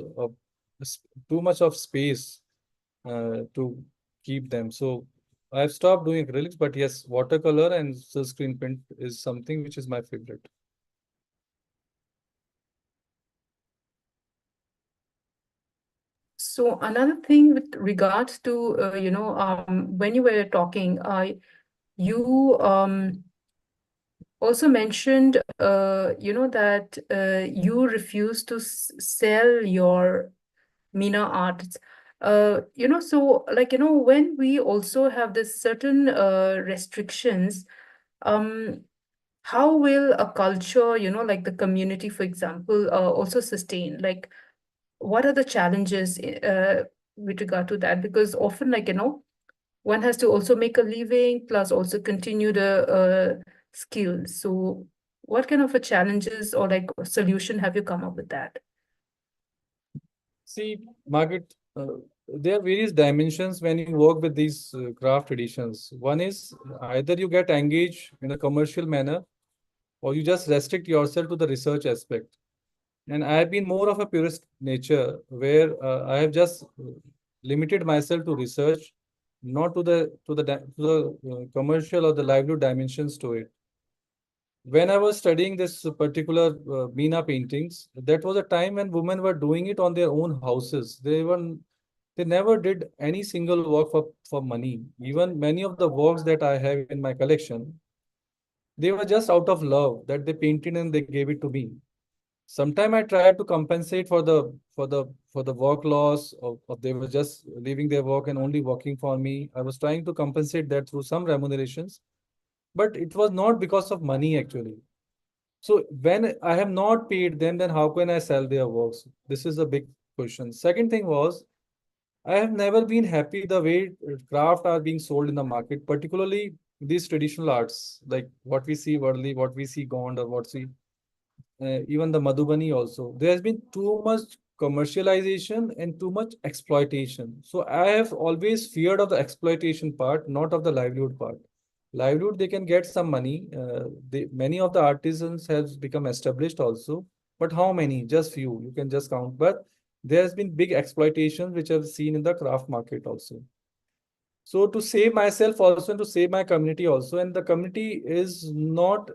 Speaker 2: too much of space to keep them. So I've stopped doing acrylics, but yes, watercolor and silkscreen print is something which is my favorite.
Speaker 1: So another thing with regards to, when you were talking, you also mentioned, that you refuse to sell your Mina art. So like, when we also have this certain restrictions, um, how will a culture, like the community, for example, also sustain? Like, what are the challenges with regard to that? Because often, like, one has to also make a living, plus also continue the skills. So what kind of a challenges or like solution have you come up with that?
Speaker 2: See, Margaret, there are various dimensions when you work with these craft editions. One is either you get engaged in a commercial manner or you just restrict yourself to the research aspect. And I have been more of a purist nature where I have just limited myself to research, not to the commercial or the livelihood dimensions to it. When I was studying this particular Meena paintings, that was a time when women were doing it on their own houses. They never did any single work for money. Even many of the works that I have in my collection, they were just out of love that they painted and they gave it to me. Sometime I tried to compensate for the work loss of they were just leaving their work and only working for me. I was trying to compensate that through some remunerations, but it was not because of money actually. So when I have not paid them, then how can I sell their works? This is a big question. Second thing was, I have never been happy the way craft are being sold in the market, particularly these traditional arts, like what we see Worli, what we see Gond, or what we even the Madhubani also. There has been too much commercialization and too much exploitation. So I have always feared of the exploitation part, not of the livelihood part. Livelihood, they can get some money. Many of the artisans has become established also, but how many? Just few. You can just count. But there has been big exploitation which I've seen in the craft market also. So to save myself also and to save my community also, and the community is not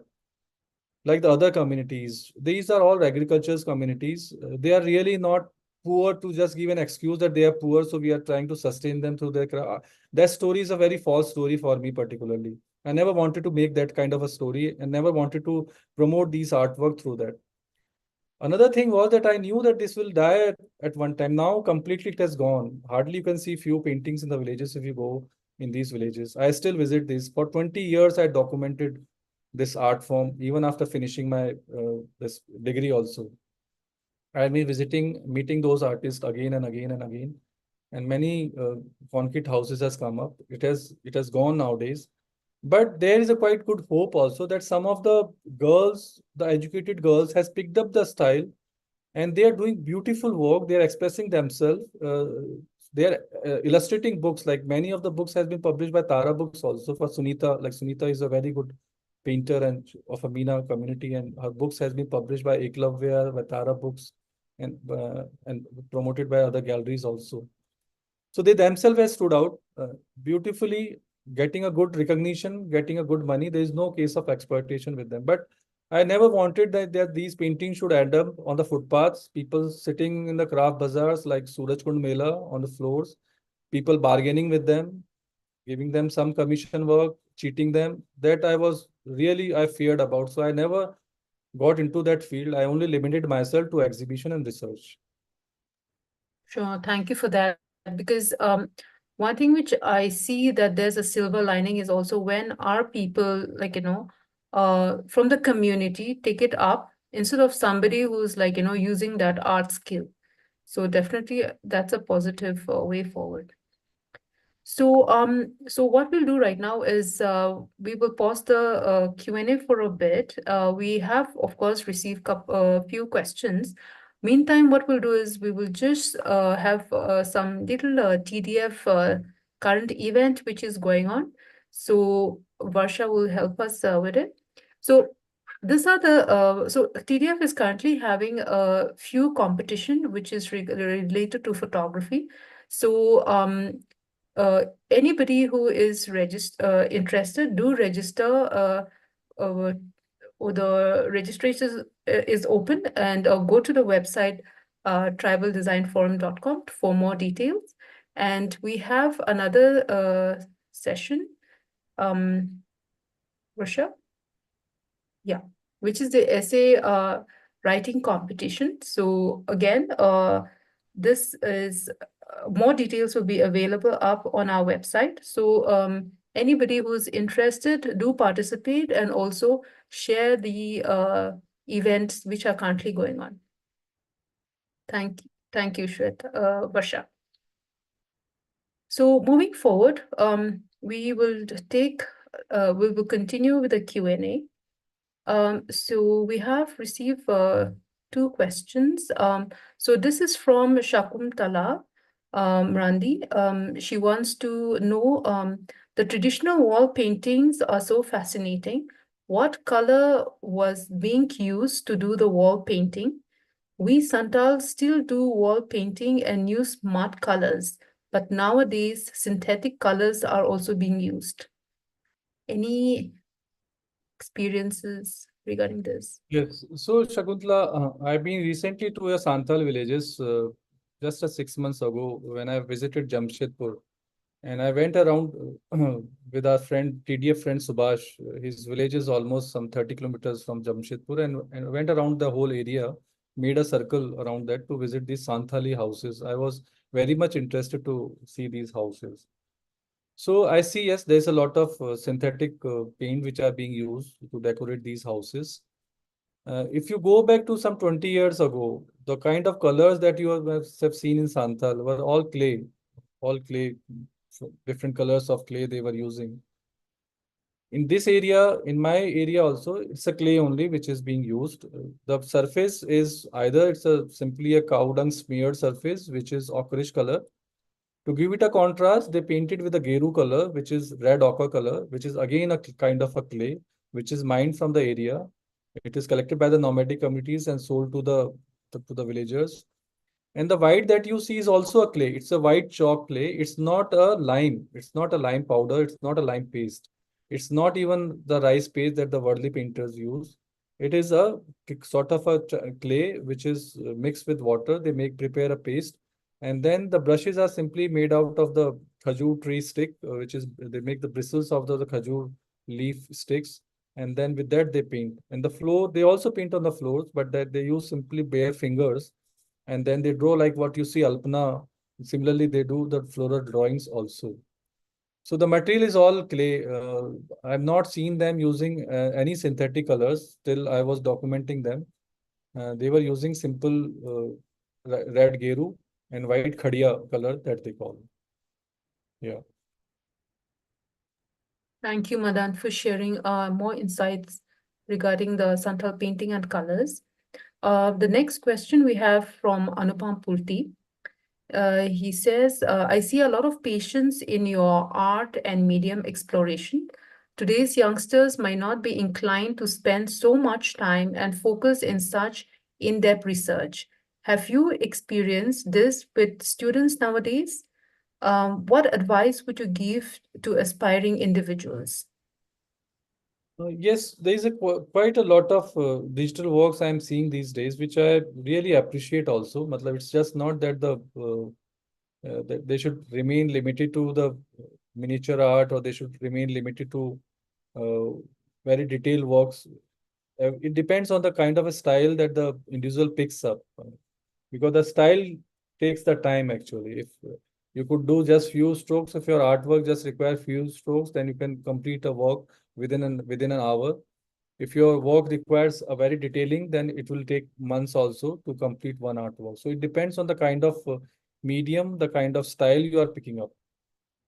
Speaker 2: like the other communities. These are all agriculture's communities. They are really not poor to just give an excuse that they are poor, so we are trying to sustain them through their craft. That story is a very false story for me, particularly. I never wanted to make that kind of a story and never wanted to promote these artwork through that. Another thing was that I knew that this will die at one time. Now completely it has gone. Hardly you can see few paintings in the villages if you go in these villages. I still visit these. For 20 years, I documented this art form, even after finishing my this degree also. I've been visiting, meeting those artists again and again and again. And many concrete houses has come up. It has gone nowadays. But there is a quite good hope also that some of the girls, the educated girls, has picked up the style and they are doing beautiful work. They are expressing themselves. They are illustrating books. Like many of the books has been published by Tara Books also for Sunita. Like Sunita is a very good painter and of a Meena community, and her books has been published by Eklavya, by Tara Books, and promoted by other galleries also. So they themselves have stood out beautifully, getting a good recognition, getting a good money. There is no case of exploitation with them. But I never wanted that these paintings should end up on the footpaths, people sitting in the craft bazaars like Surajkund Mela on the floors, people bargaining with them, giving them some commission work, cheating them. That I feared about. So I never got into that field. I only limited myself to exhibition and research.
Speaker 1: Sure, thank you for that. Because one thing which I see that there's a silver lining is also when our people, like, from the community take it up instead of somebody who's like, using that art skill. So definitely that's a positive way forward. So what we'll do right now is we will pause the Q&A for a bit. We have, of course, received a few questions. Meantime, what we'll do is we will just have some little TDF current event which is going on. So Varsha will help us with it. So these are the so TDF is currently having a few competition which is related to photography. So anybody who is interested, do register. Uh, or the registration is open, and go to the website tribaldesignforum.com for more details. And we have another session, Russia, yeah, which is the essay writing competition. So again, this is more details will be available up on our website. So anybody who's interested, do participate and also share the events which are currently going on. Thank you, Shweta, Varsha. So moving forward, we will continue with the Q&A. So we have received two questions. So this is from Shakuntala. Randi. She wants to know the traditional wall paintings are so fascinating. What color was being used to do the wall painting? We Santals still do wall painting and use mud colors, but nowadays synthetic colors are also being used. Any experiences regarding this?
Speaker 2: Yes. So, Shakuntala, I've been recently to a Santhal villages just 6 months ago when I visited Jamshedpur. And I went around with our friend, TDF friend Subhash. His village is almost some 30 kilometers from Jamshedpur, and went around the whole area, made a circle around that to visit these Santhali houses. I was very much interested to see these houses. So I see, yes, there's a lot of synthetic paint which are being used to decorate these houses. If you go back to some 20 years ago, the kind of colors that you have seen in Santhal were all clay, different colors of clay they were using. In this area, in my area also, it's a clay only which is being used. The surface is either it's a simply a cow dung smeared surface, which is ochreish color. To give it a contrast, they painted with a geru color, which is red ochre color, which is again a kind of a clay, which is mined from the area. It is collected by the nomadic communities and sold to the villagers. And the white that you see is also a clay. It's a white chalk clay. It's not a lime. It's not a lime powder. It's not a lime paste. It's not even the rice paste that the worldly painters use. It is a sort of a clay which is mixed with water. They prepare a paste, and then the brushes are simply made out of the khajur tree stick, which is they make the bristles of the khajur leaf sticks, and then with that they paint. And the floor, they also paint on the floors, but that they use simply bare fingers, and then they draw like what you see Alpana. Similarly, they do the floral drawings also. So the material is all clay. I've not seen them using any synthetic colors till I was documenting them. They were using simple red geru and white khadia color that they call. Yeah.
Speaker 1: Thank you, Madan, for sharing more insights regarding the Santhal painting and colors. The next question we have from Anupam Purti. He says, I see a lot of patience in your art and medium exploration. Today's youngsters might not be inclined to spend so much time and focus in such in-depth research. Have you experienced this with students nowadays? What advice would you give to aspiring individuals?
Speaker 2: Yes, there is quite a lot of digital works I'm seeing these days, which I really appreciate also. Matlab, it's just not that that they should remain limited to the miniature art, or they should remain limited to uh, very detailed works. It depends on the kind of a style that the individual picks up, because the style takes the time actually. If you could do just few strokes of your artwork, just require few strokes, then you can complete a work within an hour. If your work requires a very detailing, then it will take months also to complete one artwork. So it depends on the kind of medium, the kind of style you are picking up.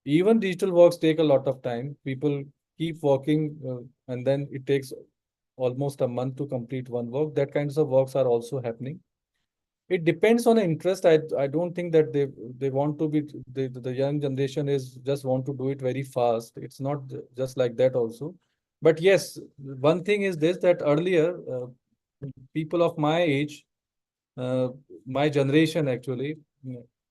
Speaker 2: Even digital works take a lot of time. People keep working, and then it takes almost a month to complete one work. That kinds of works are also happening. It depends on the interest. I don't think that they want to be the young generation is just want to do it very fast. It's not just like that also. But yes, one thing is this, that earlier people of my age, uh, my generation actually,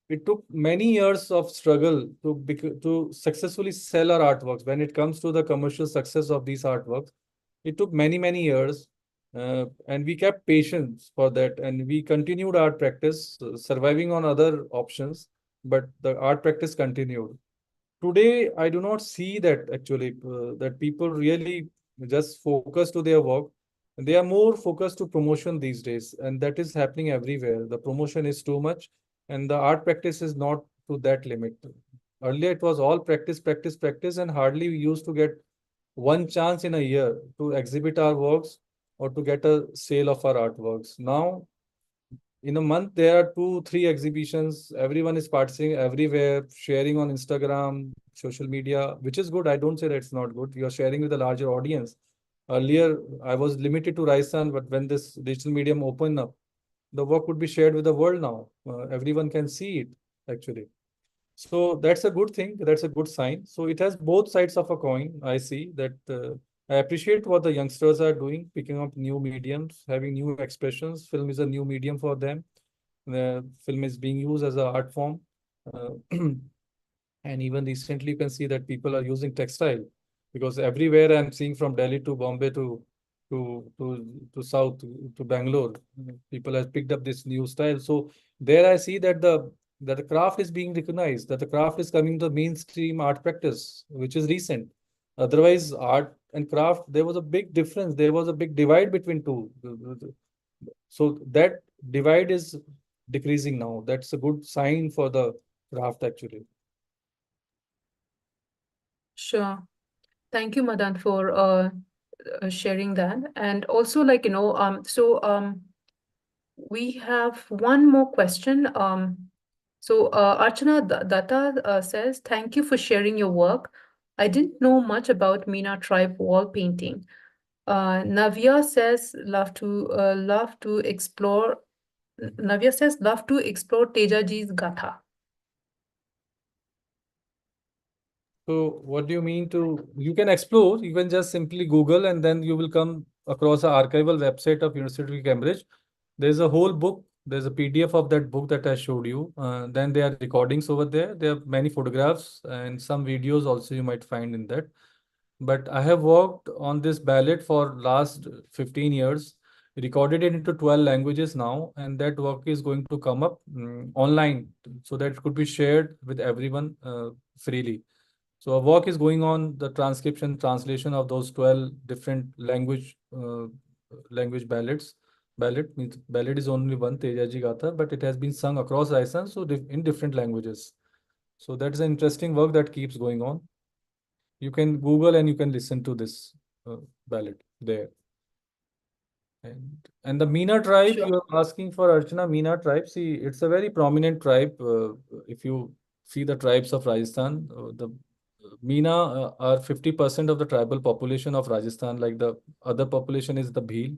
Speaker 2: it took many years of struggle to successfully sell our artworks. When it comes to the commercial success of these artworks, it took many years, and we kept patience for that, and we continued art practice, surviving on other options, but the art practice continued. Today, I do not see that actually, that people really just focus to their work. They are more focused to promotion these days, and that is happening everywhere. The promotion is too much, and the art practice is not to that limit. Earlier, it was all practice, and hardly we used to get one chance in a year to exhibit our works or to get a sale of our artworks. Now, in a month, there are 2 3 exhibitions. Everyone is participating everywhere, sharing on Instagram, social media, which is good. I don't say that it's not good. You are sharing with a larger audience. Earlier, I was limited to Rajasthan, but when this digital medium opened up, the work would be shared with the world now. Everyone can see it, actually. So that's a good thing. That's a good sign. So it has both sides of a coin. I see that I appreciate what the youngsters are doing, picking up new mediums, having new expressions. Film is a new medium for them. The film is being used as an art form. Uh, and even recently, you can see that people are using textile because everywhere I'm seeing from Delhi to Bombay to South to Bangalore, people have picked up this new style. So there I see that the craft is being recognized, that the craft is coming to mainstream art practice, which is recent. Otherwise, art and craft, there was a big difference. There was a big divide between two. So that divide is decreasing now. That's a good sign for the craft, actually.
Speaker 1: Sure. Thank you, Madan, for sharing that. And also, like, we have one more question. So Archana Datta says, thank you for sharing your work. I didn't know much about Meena tribe wall painting. Navya says, love to explore. Navya says, love to explore Tejaji's Gatha.
Speaker 2: So what do you mean to, you can explore, you can just simply Google and then you will come across an archival website of University of Cambridge. There's a whole book, there's a PDF of that book that I showed you. Then there are recordings over there. There are many photographs and some videos also you might find in that. But I have worked on this ballad for last 15 years, recorded it into 12 languages now, and that work is going to come up online so that it could be shared with everyone freely. So a work is going on, the transcription, translation of those 12 different language ballads. Ballad means ballad is only one, Tejaji Gatha, but it has been sung across Rajasthan, so in different languages. So that is an interesting work that keeps going on. You can Google and you can listen to this ballad there. And the Meena tribe,
Speaker 1: Sure.
Speaker 2: you are asking for Archana, Meena tribe. See, it's a very prominent tribe. If you see the tribes of Rajasthan, the Meena are 50% of the tribal population of Rajasthan. Like the other population is the Bhil,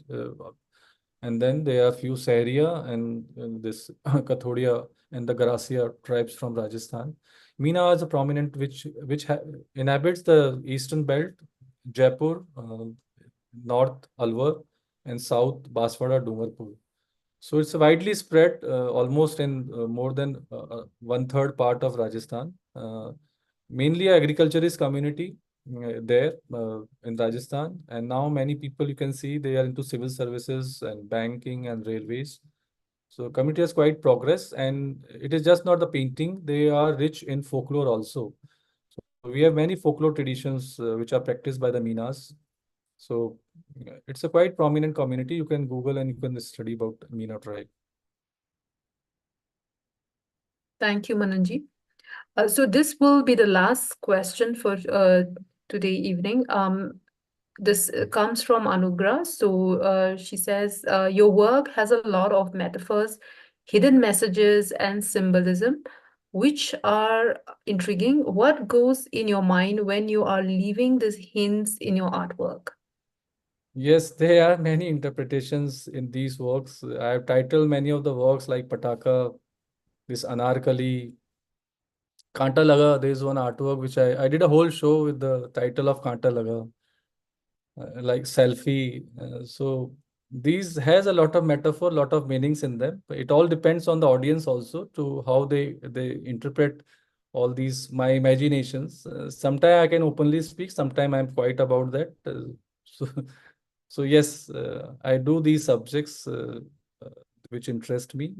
Speaker 2: and then there are few Sahriya and this Kathodia and the Garasia tribes from Rajasthan. Meena is a prominent which inhabits the eastern belt, Jaipur, north Alwar, and south Baswara Dungarpur. So it's widely spread almost in more than one third part of Rajasthan. Mainly agriculturist community there in Rajasthan. And now many people you can see they are into civil services and banking and railways. So community has quite progress and it is just not the painting, they are rich in folklore also. So we have many folklore traditions which are practiced by the Meenas. So it's a quite prominent community. You can Google and you can study about Meena tribe.
Speaker 1: Thank you, Mananji. So this will be the last question for today evening. This comes from Anugrah. So she says, your work has a lot of metaphors, hidden messages, and symbolism, which are intriguing. What goes in your mind when you are leaving these hints in your artwork?
Speaker 2: Yes, there are many interpretations in these works. I have titled many of the works like Pataka, this Anarkali, Kanta Laga. There is one artwork which I did a whole show with the title of Kanta Laga, like selfie. So these has a lot of metaphor, lot of meanings in them. It all depends on the audience also to how they interpret all these my imaginations. Sometimes I can openly speak, sometimes I'm quiet about that. So so yes, I do these subjects uh, which interest me,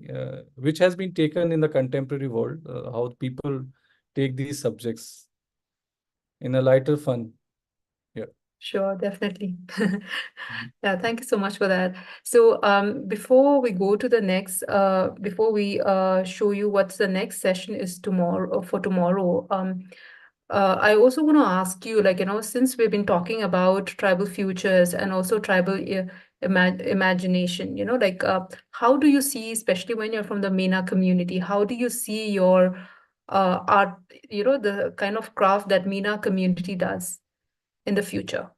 Speaker 2: which has been taken in the contemporary world, how people take these subjects in a lighter fun. Yeah.
Speaker 1: Sure, definitely. Yeah, thank you so much for that. So, before we go to the next, before we show you what's the next session is tomorrow for tomorrow, I also want to ask you, like, since we've been talking about tribal futures and also tribal imagination, like, how do you see, especially when you're from the MENA community, how do you see your art, the kind of craft that MENA community does in the future?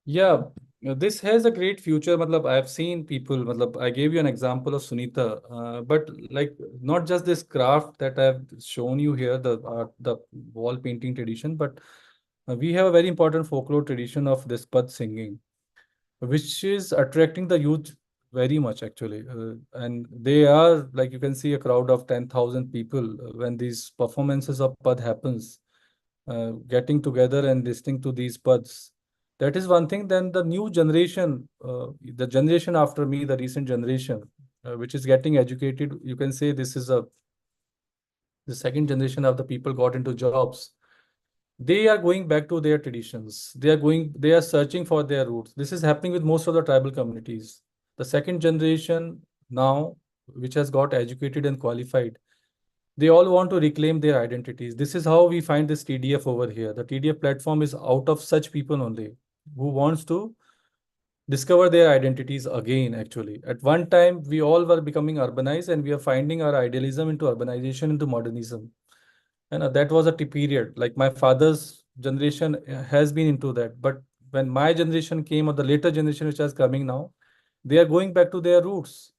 Speaker 2: Yeah, This has a great future. Matlab, I've seen people, matlab, I gave you an example of Sunita, but like not just this craft that I've shown you here, the art, the wall painting tradition, but we have a very important folklore tradition of this pad singing, which is attracting the youth very much actually. And they are, like you can see a crowd of 10,000 people when these performances of pad happens, getting together and listening to these pads. That is one thing. Then the new generation, the generation after me, the recent generation, which is getting educated, you can say this is the second generation of the people got into jobs. They are going back to their traditions. They are searching for their roots. This is happening with most of the tribal communities. The second generation now, which has got educated and qualified, they all want to reclaim their identities. This is how we find this TDF over here. The TDF platform is out of such people only who wants to discover their identities again, actually. At one time, we all were becoming urbanized and we are finding our idealism into urbanization, into modernism. And that was a period. Like my father's generation has been into that. But when my generation came, or the later generation which is coming now, they are going back to their roots.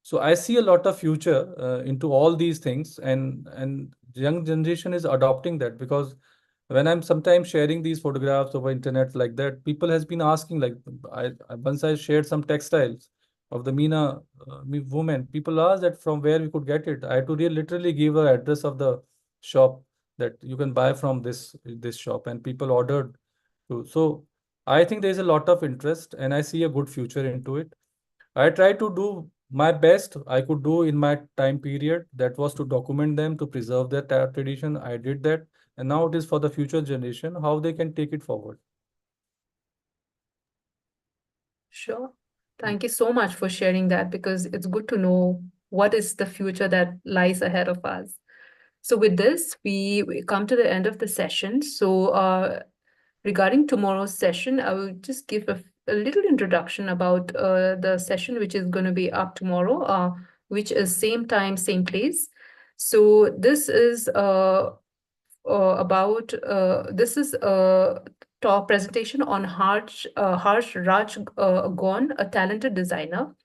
Speaker 2: So I see a lot of future into all these things, and young generation is adopting that, because when I'm sometimes sharing these photographs over internet like that, people has been asking, like, once I shared some textiles of the Meena woman, people asked that from where we could get it. I had to literally give a address of the shop that you can buy from this shop, and people ordered to. So I think there's a lot of interest, and I see a good future into it. I try to do my best I could do in my time period. That was to document them, to preserve their tradition. I did that. And now it is for the future generation, how they can take it forward.
Speaker 1: Sure. Thank you so much for sharing that, because it's good to know what is the future that lies ahead of us. So with this, we come to the end of the session. So regarding tomorrow's session, I will just give a little introduction about the session which is going to be up tomorrow, which is same time, same place. So this is about this is a talk presentation on Harsh Raj Gon, a talented designer,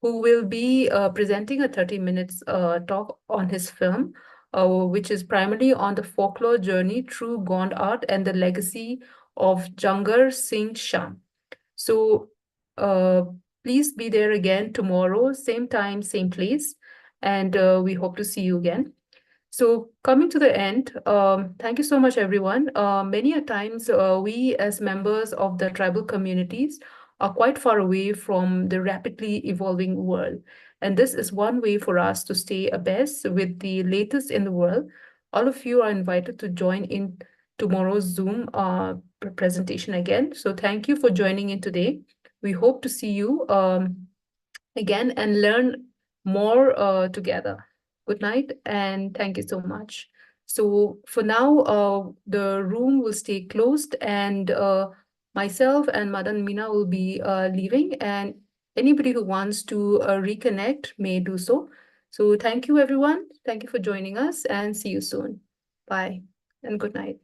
Speaker 1: who will be presenting a 30 minutes talk on his film, which is primarily on the folklore journey through Gond art and the legacy of Jangar Singh Sham. So uh, please be there again tomorrow, same time, same place, and we hope to see you again. So coming to the end, thank you so much, everyone. Many a times, we as members of the tribal communities are quite far away from the rapidly evolving world. And this is one way for us to stay abreast with the latest in the world. All of you are invited to join in tomorrow's Zoom presentation again. So thank you for joining in today. We hope to see you again and learn more together. Good night and thank you so much. So for now, the room will stay closed, and myself and Madan Meena will be leaving, and anybody who wants to reconnect may do so. So thank you, everyone. Thank you for joining us, and see you soon. Bye and good night.